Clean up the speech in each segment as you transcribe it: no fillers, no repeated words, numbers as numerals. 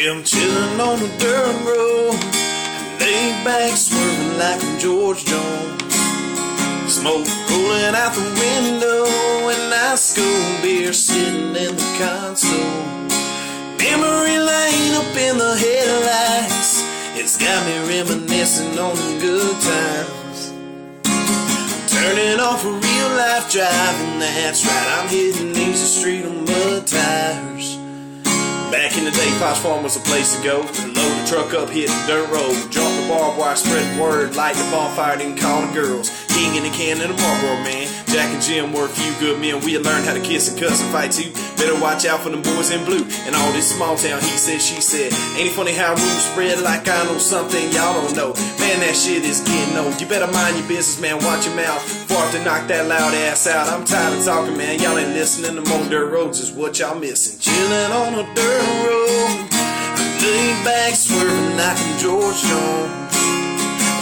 I'm chillin' on the dirt road, laid back swerving like I'm George Jones. Smoke rolling out the window and ice cold beer sitting in the console. Memory lane up in the headlights, it's got me reminiscing on the good times. Turning off a real life driving, that's right, I'm hitting Easy Street on mud tires. Back in the day, Potts Farm was a place to go. Load the truck up, hit the dirt road, jump the barbed wire, spread the word, light the bonfire, then call the girls. King in the can and the Marlboro man. Jack and Jim were a few good men. We had learned how to kiss and cuss and fight too. Better watch out for them boys in blue. And all this small town, he said, she said. Ain't it funny how rumors spread like I know something y'all don't know? Man, that shit is getting old. You better mind your business, man. Watch your mouth. Far to knock that loud ass out. I'm tired of talking, man. Y'all ain't listening. The more dirt roads is what y'all missing. Chillin' on a dirt road, laid back swerving like I'm George Jones.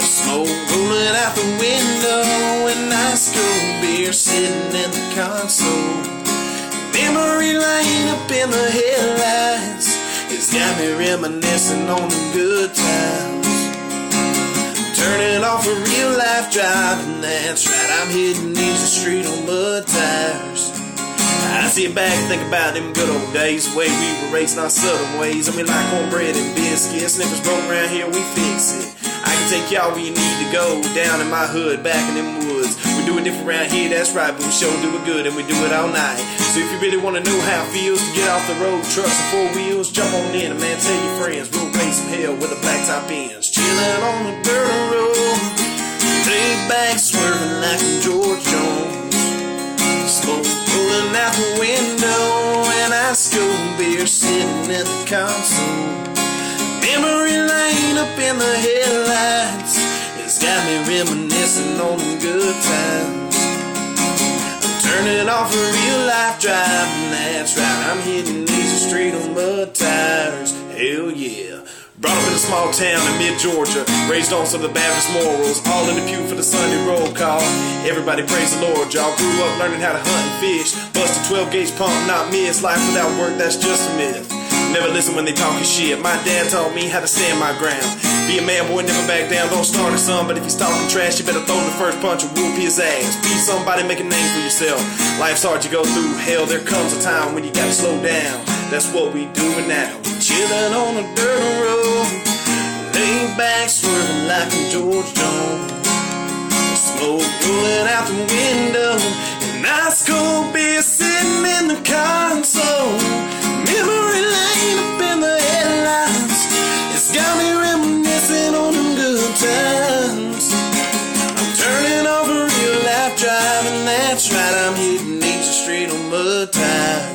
Smoke rolling out the window and ice cold beer sitting in the console. Memory lane up in the headlights, it's got me reminiscing on the good times. Turning off a real life driving, that's right, I'm hitting Easy Street on mud tires. I sit back and think about them good old days, the way we were racing our southern ways. I mean, like cornbread and biscuits, and if it's broke around here, we fix it. I can take y'all where you need to go, down in my hood, back in them woods. We do it different around here, that's right, but we sure do it good, and we do it all night. So if you really want to know how it feels to get off the road, trucks and four wheels, jump on in and man, tell your friends, we'll raise some hell with the blacktop ends. Chillin' on the dirt road, laid back swerving like I'm George Jones. Smoke rolling out the window and ice cold beer sitting in the console. Memory lane up in the headlights, it's got me reminiscing on the good times. I'm turning off a real life driving, that's right, I'm hitting Easy Street on mud tires. Hell yeah. Brought up in a small town in mid-Georgia, raised on some of the Baptist morals, all in the pew for the Sunday roll call. Everybody praise the Lord, y'all grew up learning how to hunt and fish. Bust a 12-gauge pump, not miss. Life without work, that's just a myth. Never listen when they talking shit. My dad taught me how to stand my ground. Be a man, boy, never back down. Don't start a son, but if he's talking trash, you better throw the first punch or whoop his ass. Be somebody, make a name for yourself. Life's hard, you go through hell. There comes a time when you gotta slow down. That's what we doing now. Chillin' on a dirt road, laid back swerving like I'm George Jones. Smoke rolling out the window and ice cold beer sitting in the console. Memory lane up in the headlights, it's got me reminiscing on them good times. I'm turning off a real life driving, that's right, I'm hitting Easy Street on mud tires.